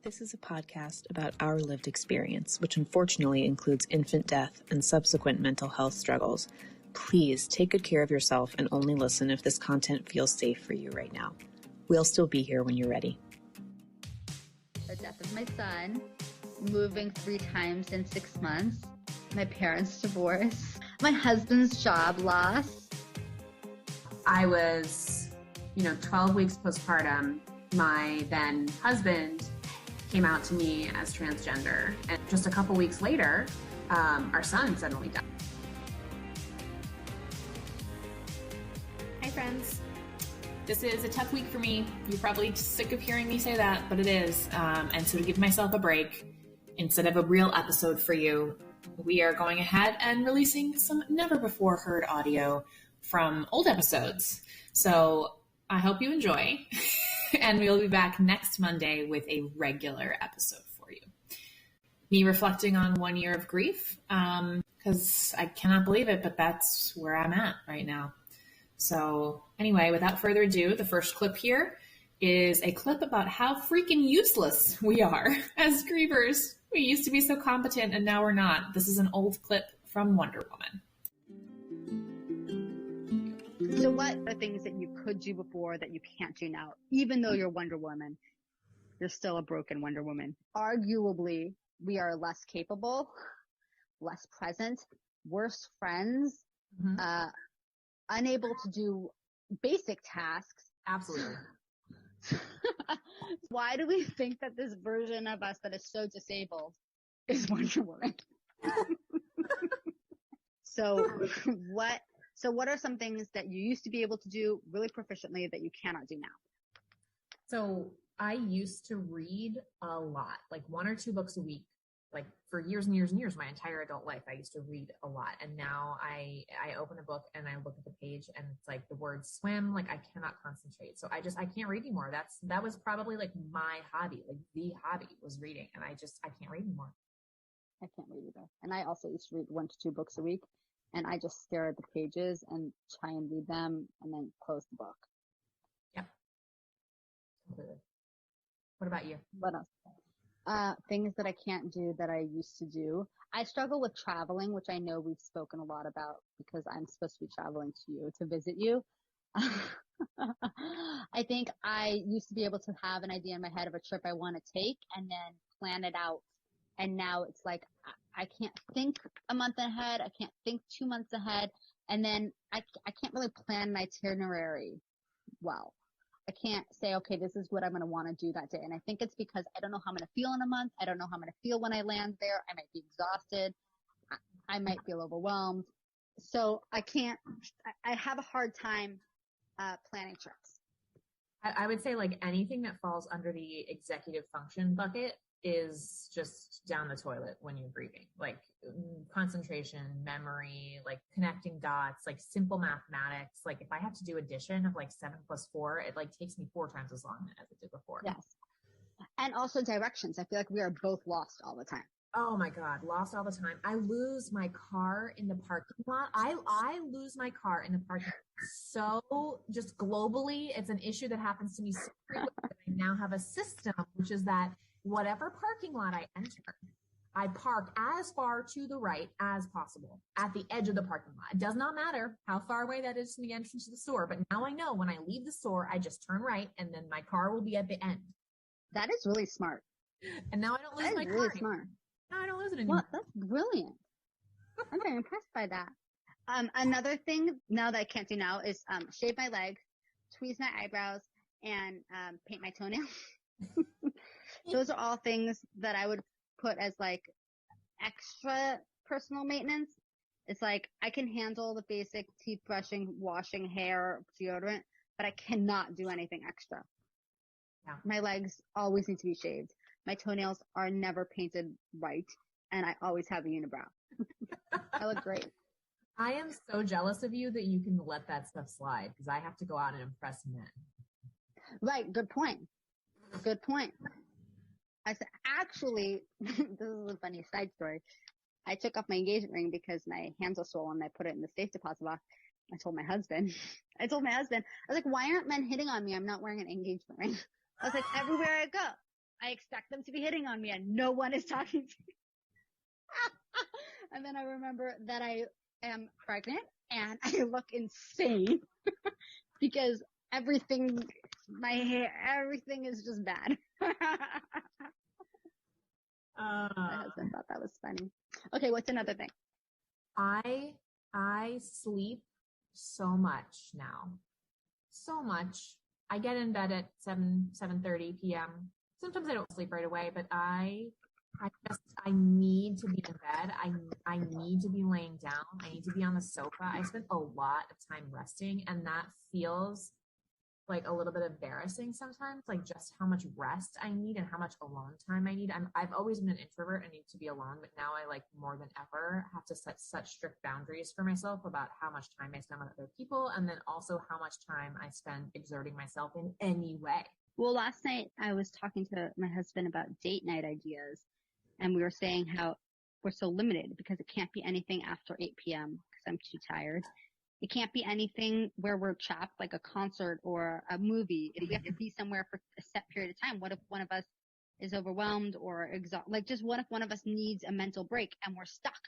This is a podcast about our lived experience, which unfortunately includes infant death and subsequent mental health struggles. Please take good care of yourself and only listen if this content feels safe for you right now. We'll still be here when you're ready. The death of my son, moving 3 times in 6 months, my parents' divorce, my husband's job loss. I was, 12 weeks postpartum. My then husband came out to me as transgender. And just a couple weeks later, our son suddenly died. Hi, friends. This is a tough week for me. You're probably sick of hearing me say that, but it is. And so to give myself a break, instead of a real episode for you, we are going ahead and releasing some never-before-heard audio from old episodes. So I hope you enjoy. And we'll be back next Monday with a regular episode for you. Me reflecting on 1 year of grief, because I cannot believe it, but that's where I'm at right now. So anyway, without further ado, the first clip here is a clip about how freaking useless we are as grievers. We used to be so competent and now we're not. This is an old clip from Wonder Woman. So what are things that you could do before that you can't do now? Even though you're Wonder Woman, you're still a broken Wonder Woman. Arguably, we are less capable, less present, worse friends, unable to do basic tasks. Absolutely. Why do we think that this version of us that is so disabled is Wonder Woman? So what are some things that you used to be able to do really proficiently that you cannot do now? So I used to read a lot, like 1 or 2 books a week, like for years and years and years, my entire adult life. I used to read a lot. And now I open a book and I look at the page and it's like the word swim, like I cannot concentrate. So I can't read anymore. That was probably like my hobby, like the hobby was reading. And I can't read anymore. I can't read either. And I also used to read 1 to 2 books a week. And I just stare at the pages and try and read them and then close the book. Yep. Completely. What about you? What else? Things that I can't do that I used to do. I struggle with traveling, which I know we've spoken a lot about because I'm supposed to be traveling to you to visit you. I think I used to be able to have an idea in my head of a trip I want to take and then plan it out. And now it's like, I can't think a month ahead. I can't think 2 months ahead. And then I can't really plan an itinerary well. I can't say, okay, this is what I'm going to want to do that day. And I think it's because I don't know how I'm going to feel in a month. I don't know how I'm going to feel when I land there. I might be exhausted. I might feel overwhelmed. So I have a hard time planning trips. I would say like anything that falls under the executive function bucket is just down the toilet when you're grieving, like concentration, memory, like connecting dots, like simple mathematics. Like if I have to do addition of like 7 + 4, it like takes me 4 times as long as it did before. Yes. And also directions. I feel like we are both lost all the time. Oh my God, lost all the time. I lose my car in the parking lot. I lose my car in the parking lot. So just globally, it's an issue that happens to me so frequently. I now have a system, which is that whatever parking lot I enter, I park as far to the right as possible at the edge of the parking lot. It does not matter how far away that is from the entrance to the store, but now I know when I leave the store, I just turn right and then my car will be at the end. That is really smart. And now I don't lose my car. That is really smart. No, I don't lose it anymore. Well, that's brilliant. I'm very impressed by that. Another thing now that I can't do now is shave my legs, tweeze my eyebrows, and paint my toenails. Those are all things that I would put as like extra personal maintenance. It's like I can handle the basic teeth brushing, washing, hair, deodorant, but I cannot do anything extra. Yeah. My legs always need to be shaved. My toenails are never painted right, and I always have a unibrow. I look great. I am so jealous of you that you can let that stuff slide because I have to go out and impress men. Right. Good point. Good point. I said, actually, this is a funny side story. I took off my engagement ring because my hands are swollen. I put it in the safe deposit box. I told my husband, I was like, why aren't men hitting on me? I'm not wearing an engagement ring. I was like, everywhere I go, I I expect them to be hitting on me and no one is talking to me. And then I remember that I am pregnant and I look insane because everything, my hair, everything is just bad. My husband thought that was funny. Okay, what's another thing? I sleep so much now. So much. I get in bed at 7:30 p.m. Sometimes I don't sleep right away, but I need to be in bed. I need to be laying down. I need to be on the sofa. I spend a lot of time resting, and that feels like a little bit embarrassing sometimes, like just how much rest I need and how much alone time I need. I've always been an introvert and need to be alone, but now I like more than ever have to set such strict boundaries for myself about how much time I spend with other people, and then also how much time I spend exerting myself in any way. Well, last night I was talking to my husband about date night ideas, and we were saying how we're so limited because it can't be anything after 8 p.m. because I'm too tired. It can't be anything where we're trapped, like a concert or a movie. If we have to be somewhere for a set period of time, what if one of us is overwhelmed or exhausted? Like, just what if one of us needs a mental break and we're stuck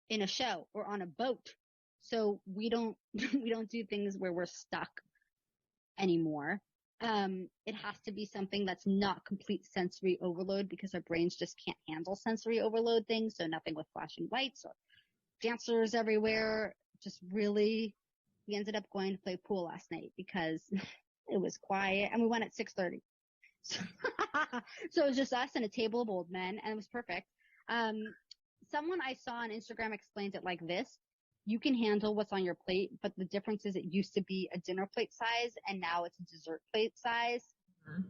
in a show or on a boat? So we don't do things where we're stuck anymore. It has to be something that's not complete sensory overload because our brains just can't handle sensory overload things. So nothing with flashing lights or dancers everywhere. Just really, we ended up going to play pool last night because it was quiet and we went at 6:30. So it was just us and a table of old men and it was perfect. Someone I saw on Instagram explained it like this. You can handle what's on your plate, but the difference is it used to be a dinner plate size and now it's a dessert plate size. Mm-hmm.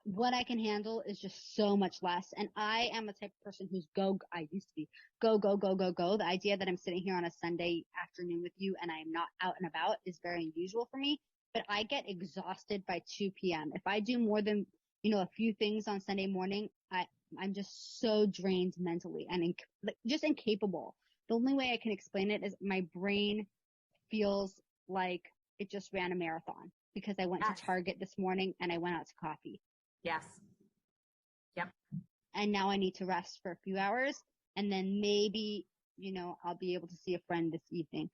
What I can handle is just so much less. And I am a type of person who's I used to be go. The idea that I'm sitting here on a Sunday afternoon with you and I'm not out and about is very unusual for me, but I get exhausted by 2 p.m. If I do more than, a few things on Sunday morning, I'm just so drained mentally and just incapable. The only way I can explain it is my brain feels like it just ran a marathon because I went to Target this morning and I went out to coffee. Yes. Yep. And now I need to rest for a few hours and then maybe, I'll be able to see a friend this evening.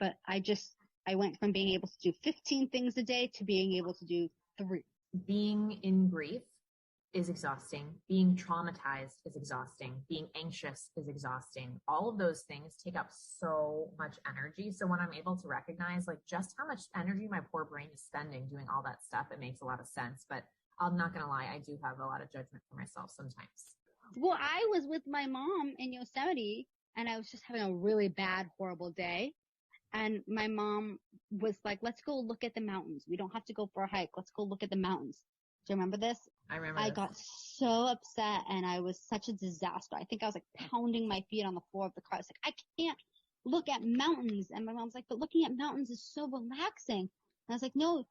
But I went from being able to do 15 things a day to being able to do 3. Being in grief is exhausting. Being traumatized is exhausting. Being anxious is exhausting. All of those things take up so much energy. So when I'm able to recognize like just how much energy my poor brain is spending doing all that stuff, it makes a lot of sense. But I'm not going to lie, I do have a lot of judgment for myself sometimes. Well, I was with my mom in Yosemite and I was just having a really bad, horrible day. And my mom was like, let's go look at the mountains. We don't have to go for a hike. Let's go look at the mountains. Do you remember this? I remember I this. got so upset and I was such a disaster. I think I was like pounding my feet on the floor of the car. I was like, I can't look at mountains. And my mom's like, but looking at mountains is so relaxing. And I was like, no,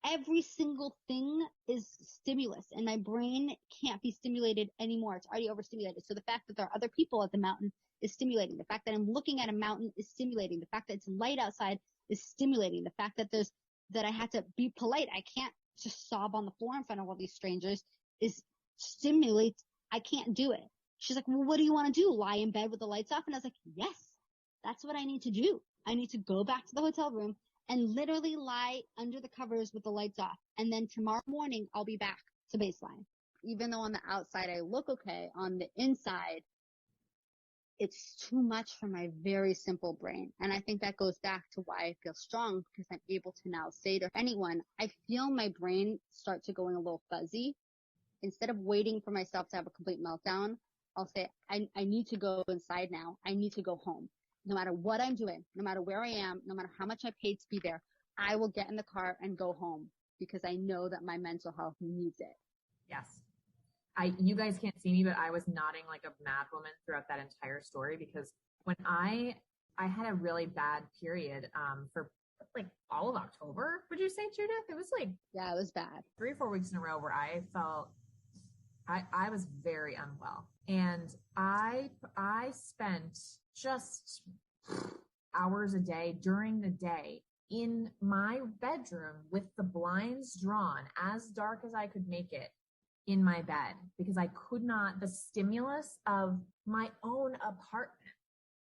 every single thing is stimulus and my brain can't be stimulated anymore. It's already overstimulated. So the fact that there are other people at the mountain is stimulating. The fact that I'm looking at a mountain is stimulating. The fact that it's light outside is stimulating. The fact that I had to be polite. I can't just sob on the floor in front of all these strangers is stimulates. I can't do it. She's like, well, what do you want to do? Lie in bed with the lights off? And I was like, yes, that's what I need to do. I need to go back to the hotel room and literally lie under the covers with the lights off. And then tomorrow morning, I'll be back to baseline. Even though on the outside I look okay, on the inside, it's too much for my very simple brain. And I think that goes back to why I feel strong because I'm able to now say to anyone, I feel my brain start to going a little fuzzy. Instead of waiting for myself to have a complete meltdown, I'll say, I need to go inside now. I need to go home. No matter what I'm doing, no matter where I am, no matter how much I paid to be there, I will get in the car and go home because I know that my mental health needs it. Yes. You guys can't see me, but I was nodding like a mad woman throughout that entire story because when I had a really bad period, for like all of October, would you say, Judith? It was like, yeah, it was bad. 3 or 4 weeks in a row where I felt I was very unwell. And I spent just hours a day during the day in my bedroom with the blinds drawn as dark as I could make it, in my bed because I could not, the stimulus of my own apartment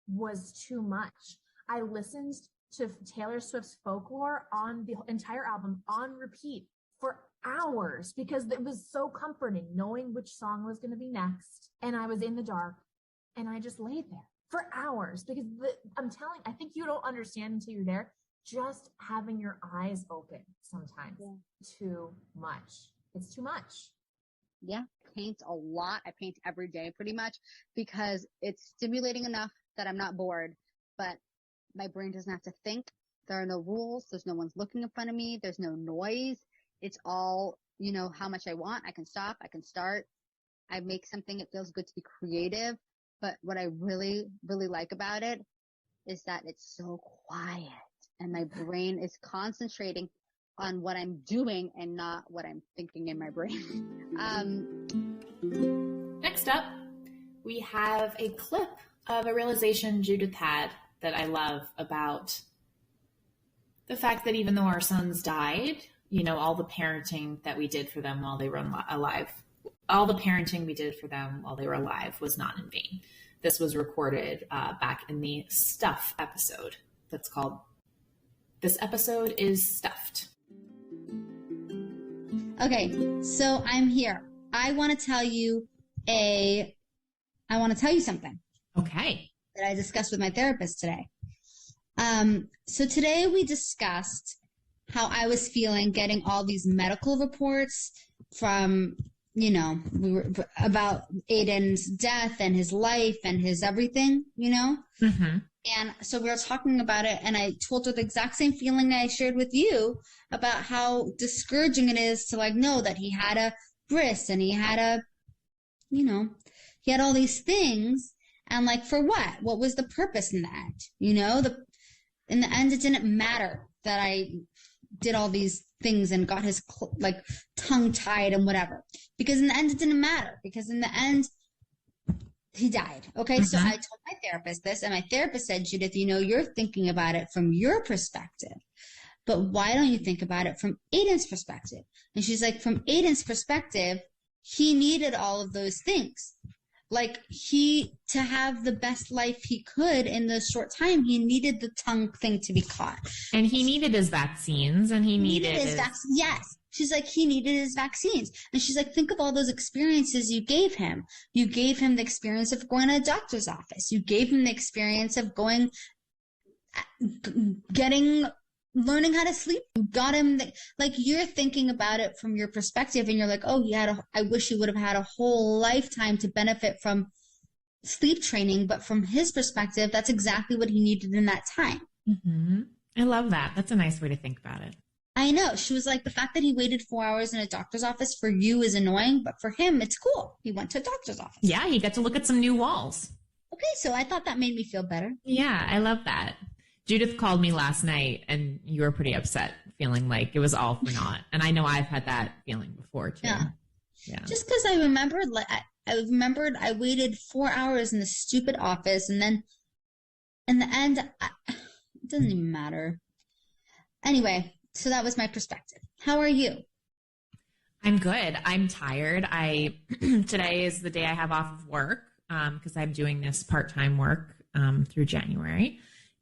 was too much. I listened to Taylor Swift's Folklore on the entire album on repeat for hours because it was so comforting knowing which song was going to be next. And I was in the dark and I just laid there for hours because I think you don't understand until you're there. Just having your eyes open sometimes, too much. It's too much. Yeah, paint a lot. I paint every day pretty much because it's stimulating enough that I'm not bored, but my brain doesn't have to think. There are no rules. There's no one's looking in front of me. There's no noise. It's all, how much I want. I can stop. I can start. I make something. It feels good to be creative. But what I really, really like about it is that it's so quiet and my brain is concentrating on what I'm doing and not what I'm thinking in my brain. Next up, we have a clip of a realization Judith had that I love about the fact that even though our sons died, all the parenting that we did for them while they were alive, all the parenting we did for them while they were alive was not in vain. This was recorded back in the Stuff episode that's called This Episode is Stuffed. Okay, so I'm here. I want to tell you something. Okay. That I discussed with my therapist today. So today we discussed how I was feeling getting all these medical reports from, about Aiden's death and his life and his everything, Mm-hmm. And so we were talking about it, and I told her the exact same feeling I shared with you about how discouraging it is to know that he had a bris and he had he had all these things. And for what? What was the purpose in the end? In the end, it didn't matter that I did all these things and got his tongue tied and whatever. Because in the end, it didn't matter. Because in the end, he died. Okay, mm-hmm. So I told my therapist this, and my therapist said, Judith, you're thinking about it from your perspective. But why don't you think about it from Aiden's perspective? And she's like, from Aiden's perspective, he needed all of those things. To have the best life he could in the short time, he needed the tongue thing to be caught. And he needed his vaccines, and he needed his vaccines. Yes. She's like, he needed his vaccines. And she's like, think of all those experiences you gave him. You gave him the experience of going to a doctor's office. You gave him the experience of learning how to sleep. You got him, you're thinking about it from your perspective, and you're like, oh, I wish he would have had a whole lifetime to benefit from sleep training. But from his perspective, that's exactly what he needed in that time. Mm-hmm. I love that. That's a nice way to think about it. I know. She was like, the fact that he waited 4 hours in a doctor's office for you is annoying, but for him, it's cool. He went to a doctor's office. Yeah, he got to look at some new walls. Okay, so I thought that made me feel better. Yeah, I love that. Judith called me last night, and you were pretty upset, feeling like it was all for naught. And I know I've had that feeling before, too. Yeah. Just because I remembered, I waited 4 hours in the stupid office, and then in the end, it doesn't even matter. Anyway, so that was my perspective. How are you? I'm good. I'm tired. Today is the day I have off of work because I'm doing this part-time work through January.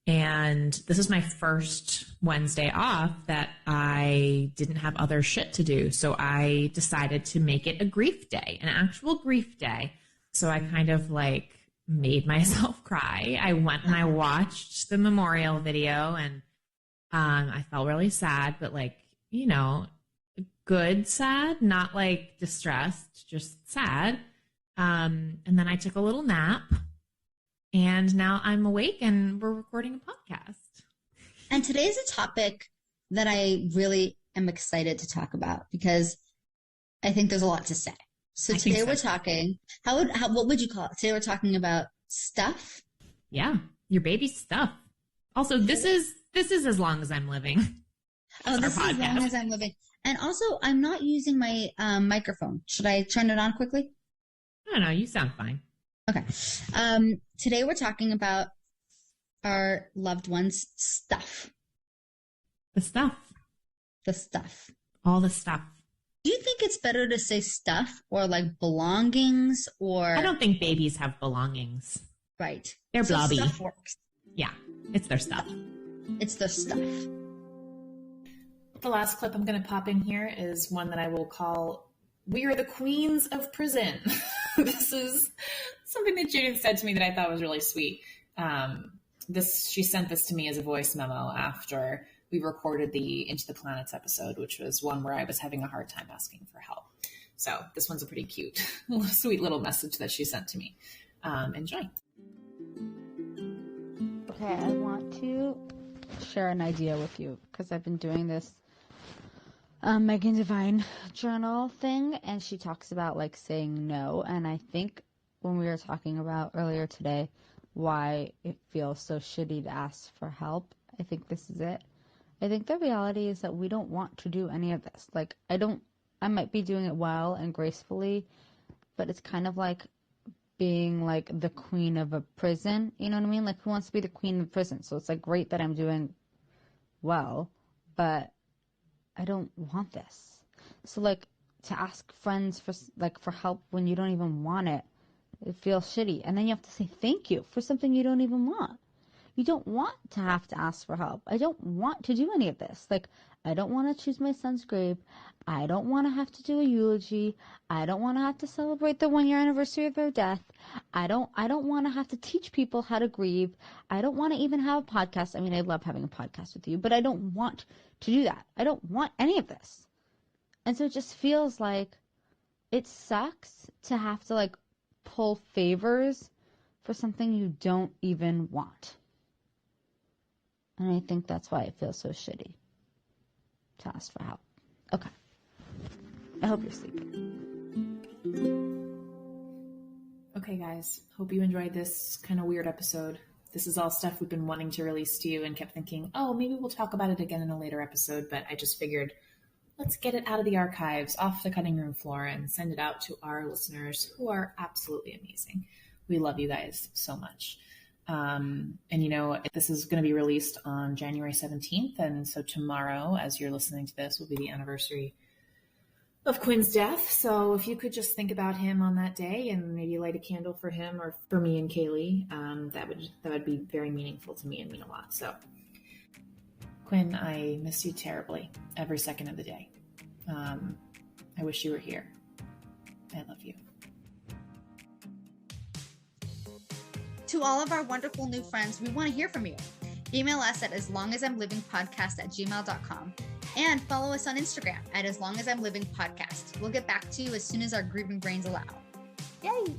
And this is my first Wednesday off that I didn't have other shit to do. So I decided to make it a grief day, an actual grief day. So I kind of made myself cry. I went and I watched the memorial video, and I felt really sad, but good sad, not distressed, just sad. And then I took a little nap. And now I'm awake and we're recording a podcast. And today's a topic that I really am excited to talk about because I think there's a lot to say. So today we're talking, what would you call it? Today we're talking about stuff. Yeah, your baby's stuff. Also, this is as long as I'm living. Oh, this is as long as I'm living. And also, I'm not using my microphone. Should I turn it on quickly? No, you sound fine. Okay. Today we're talking about our loved ones' stuff. The stuff. The stuff. All the stuff. Do you think it's better to say stuff or like belongings or? I don't think babies have belongings. Right. They're blobby. Stuff works. Yeah, it's their stuff. It's their stuff. The last clip I'm going to pop in here is one that I will call, "We are the queens of prison." This is something that Judith said to me that I thought was really sweet. She sent this to me as a voice memo after we recorded the Into the Planets episode, which was one where I was having a hard time asking for help. So this one's a pretty cute, sweet little message that she sent to me. Enjoy. Okay, I want to share an idea with you because I've been doing this Megan Devine journal thing, and she talks about like saying no. And I think when we were talking about earlier today why it feels so shitty to ask for help, I think this is it. I think the reality is that we don't want to do any of this. Like, I might be doing it well and gracefully, but it's kind of like being like the queen of a prison. You know what I mean? Like, who wants to be the queen of prison? So it's like great that I'm doing well, but I don't want this. So like to ask friends for help when you don't even want it, it feels shitty. And then you have to say thank you for something you don't even want. You don't want to have to ask for help. I don't want to do any of this. Like, I don't want to choose my son's grave. I don't want to have to do a eulogy. I don't want to have to celebrate the 1-year anniversary of their death. I don't want to have to teach people how to grieve. I don't want to even have a podcast. I mean, I love having a podcast with you, but I don't want to do that. I don't want any of this. And so it just feels like it sucks to have to like pull favors for something you don't even want. And I think that's why it feels so shitty to ask for help. Okay. I hope you're sleeping. Okay, guys. Hope you enjoyed this kind of weird episode. This is all stuff we've been wanting to release to you and kept thinking, oh, maybe we'll talk about it again in a later episode. But I just figured, let's get it out of the archives, off the cutting room floor, and send it out to our listeners who are absolutely amazing. We love you guys so much. And, you know, this is going to be released on January 17th. And so tomorrow, as you're listening to this, will be the anniversary of Quinn's death. So if you could just think about him on that day and maybe light a candle for him or for me and Kaylee, that would be very meaningful to me and mean a lot. So Quinn, I miss you terribly every second of the day. I wish you were here. I love you. To all of our wonderful new friends, we want to hear from you. Email us at aslongasimlivingpodcast@gmail.com and follow us on Instagram at aslongasimlivingpodcast. We'll get back to you as soon as our grieving brains allow. Yay!